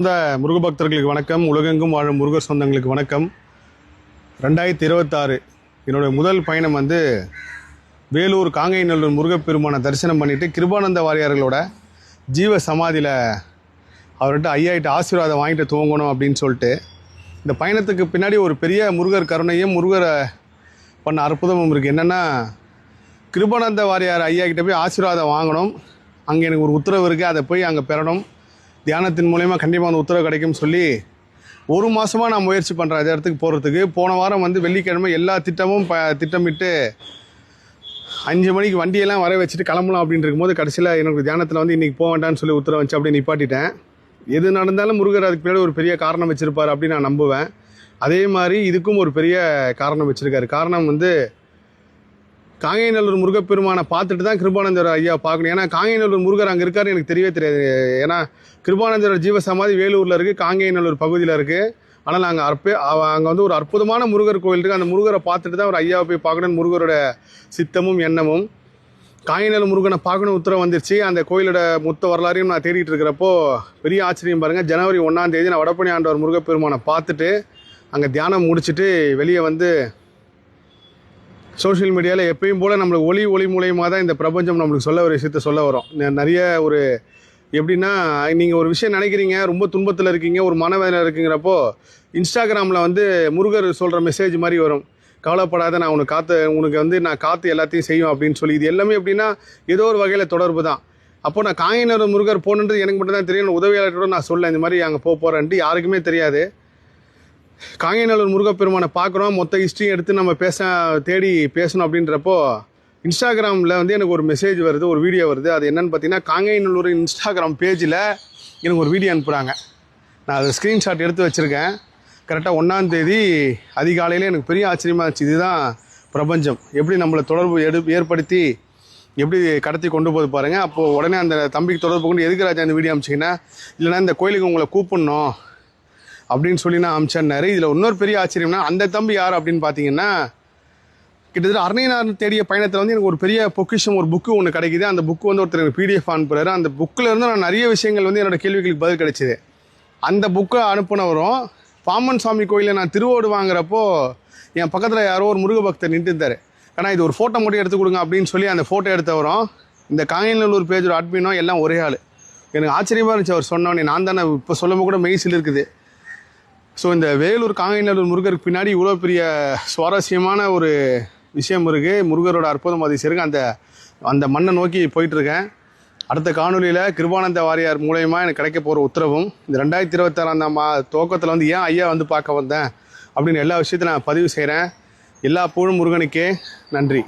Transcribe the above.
இந்த முருக பக்தர்களுக்கு வணக்கம். உலகெங்கும் வாழும் முருகர் சொந்தங்களுக்கு வணக்கம். 2026 என்னுடைய முதல் பயணம் வேலூர் காங்கைநல்லூர் முருகப்பெருமானை தரிசனம் பண்ணிவிட்டு கிருபானந்த வாரியார்களோட ஜீவ சமாதியில் அவர்கிட்ட ஐயாயிட்ட ஆசீர்வாதம் வாங்கிட்டு துவங்கணும் அப்படின்னு சொல்லிட்டு இந்த பயணத்துக்கு பின்னாடி ஒரு பெரிய முருகர் கருணையும் முருகரை பண்ண அற்புதமும் இருக்குது. என்னென்னா, கிருபானந்த வாரியார் ஐயா கிட்ட போய் ஆசீர்வாதம் வாங்கணும். அங்கே எனக்கு ஒரு உத்தரவு இருக்குது, அதை போய் அங்கே பெறணும். தியானத்தின் மூலயமா கண்டிப்பாக அந்த உத்தரவு கிடைக்கும்னு சொல்லி ஒரு மாதமாக நான் முயற்சி பண்ணுறேன் அந்த இடத்துக்கு போகிறதுக்கு. போன வாரம் வெள்ளிக்கிழமை எல்லா திட்டமும் திட்டமிட்டு 5 மணிக்கு வண்டியெல்லாம் வர வச்சுட்டு கிளம்பலாம் அப்படின்னு இருக்கும்போது கடைசியில் எனக்கு தியானத்தில் இன்றைக்கி போக வேண்டாம்னு சொல்லி உத்தரவு வச்சு அப்படியே நிப்பாட்டிட்டேன். எது நடந்தாலும் முருகர் அதுக்கு பின்னாடி ஒரு பெரிய காரணம் வச்சுருப்பார் அப்படின்னு நான் நம்புவேன். அதே மாதிரி இதுக்கும் ஒரு பெரிய காரணம் வச்சுருக்காரு. காரணம் காங்கைநல்லூர் முருகப்பெருமானை பார்த்துட்டு தான் கிருபானந்தர் ஐயா பார்க்கணும். ஏன்னா காங்கைநல்லூர் முருகர் அங்கே இருக்காரு எனக்கு தெரியவே தெரியாது. ஏன்னா கிருபானந்தர் ஜீவசமாதி வேலூரில் இருக்குது, காங்கைநல்லூர் பகுதியில் இருக்குது. ஆனால் நாங்கள் அங்கே ஒரு அற்புதமான முருகர் கோயில் இருக்குது. அந்த முருகரை பார்த்துட்டு தான் ஒரு ஐயாவை போய் பார்க்கணும்னு முருகரோட சித்தமும் எண்ணமும். காங்கைநல்லூர் முருகனை பார்க்கணும் உத்தரவு வந்துருச்சு. அந்த கோயிலோட மொத்த வரலாறையும் நான் தேடிட்டு இருக்கிறப்போ பெரிய ஆச்சரியம் பாருங்கள். ஜனவரி 1ஆம் தேதி நான் வடபழனி ஆண்டவர் முருகப்பெருமானை பார்த்துட்டு அங்கே தியானம் முடிச்சுட்டு வெளியே சோஷியல் மீடியாவில் எப்பயும் போல் நம்மளுக்கு ஒளி மூலியமாக தான் இந்த பிரபஞ்சம் நம்மளுக்கு ஒரு விஷயத்த சொல்ல வரும். நிறைய எப்படின்னா, நீங்கள் ஒரு விஷயம் நினைக்கிறீங்க, ரொம்ப துன்பத்தில் இருக்கீங்க, ஒரு மனவேதனை இருக்குங்கிறப்போ இன்ஸ்டாகிராமில் முருகர் சொல்கிற மெசேஜ் மாதிரி வரும். கவலைப்படாத, நான் உனக்கு நான் காத்து எல்லாத்தையும் செய்யும் அப்படின்னு சொல்லி. இது எல்லாமே எப்படின்னா ஏதோ ஒரு வகையில் தொடர்பு தான். அப்போது நான் காங்கைநல்லூர் முருகர் போகணுன்றது எனக்கு மட்டும் தான் தெரியும். உதவியாளர்களோட நான் சொல்ல இந்த மாதிரி அங்கே போகிறேன்ட்டு யாருக்குமே தெரியாது. காங்கைநல்லூர் முருகப்பெருமானை பார்க்குறோம், மொத்த ஹிஸ்ட்ரியும் எடுத்து நம்ம தேடி பேசணும் அப்படின்றப்போ இன்ஸ்டாகிராமில் எனக்கு ஒரு மெசேஜ் வருது, ஒரு வீடியோ வருது. அது என்னென்னு பார்த்தீங்கன்னா, காங்கைநல்லூர் இன்ஸ்டாகிராம் பேஜில் எனக்கு ஒரு வீடியோ அனுப்புகிறாங்க. நான் அதை ஸ்க்ரீன்ஷாட் எடுத்து வச்சுருக்கேன். கரெக்டாக 1ஆம் தேதி அதிகாலையில் எனக்கு பெரிய ஆச்சரியமாக இருந்துச்சு. இதுதான் பிரபஞ்சம் எப்படி நம்மளை தொடர்பு ஏற்படுத்தி எப்படி கடத்தி கொண்டு போது பாருங்கள். அப்போது உடனே அந்த தம்பிக்கு தொடர்பு கொண்டு எதுக்கு ராஜா இந்த வீடியோ அனுப்பிச்சிங்கன்னா, இல்லைனா இந்த கோயிலுக்கு உங்களை கூப்பிடணும் அப்படின்னு சொல்லி நான் அமிச்சேன்னாரு. இதில் இன்னொரு பெரிய ஆச்சரியம்னா, அந்த தம்பி யார் அப்படின்னு பார்த்தீங்கன்னா, கிட்டத்தட்ட அருணைநாதன் தேடிய பயணத்தில் எனக்கு ஒரு பெரிய பொக்கிஷம், ஒரு புக்கு ஒன்று கிடைக்குது. அந்த புக்கு ஒருத்தர் எனக்கு பிடிஎஃப் அனுப்புகிறாரு. அந்த புக்கில் இருந்து நான் நிறைய விஷயங்கள் என்னோடய கேள்விகளுக்கு பதில் கிடைச்சிது. அந்த புக்கை அனுப்புனவரும் பாம்பன் சுவாமி கோயிலில் நான் திருவோடு வாங்குறப்போ என் பக்கத்தில் யாரோ ஒரு முருக பக்தர் நின்று இருந்தார். ஆனால் இது ஒரு ஃபோட்டோ மட்டும் எடுத்து கொடுங்க அப்படின்னு சொல்லி அந்த ஃபோட்டோ எடுத்தவரும் இந்த காங்கைநல்லூர் பேஜோட அட்மினோ எல்லாம் ஒரே ஆள். எனக்கு ஆச்சரியமாக இருந்துச்சு. அவர் சொன்னோன்னே நான் தானே இப்போ சொல்லும்போது கூட மெய்சில் இருக்குது. ஸோ இந்த வேலூர் காங்கைநல்லூர் முருகருக்கு பின்னாடி இவ்வளோ பெரிய சுவாரஸ்யமான ஒரு விஷயம் இருக்குது. முருகரோட அற்புதம் அதிசயம் அந்த மண்ணை நோக்கி போயிட்டுருக்கேன். அடுத்த காணொலியில் கிருபானந்த வாரியார் மூலயமா எனக்கு கிடைக்க போகிற உத்தரவும், இந்த 2026 துவக்கத்தில் ஏன் ஐயா பார்க்க வந்தேன் அப்படின்னு எல்லா விஷயத்தையும் நான் பதிவு செய்கிறேன். எல்லா புகழும் முருகனுக்கே. நன்றி.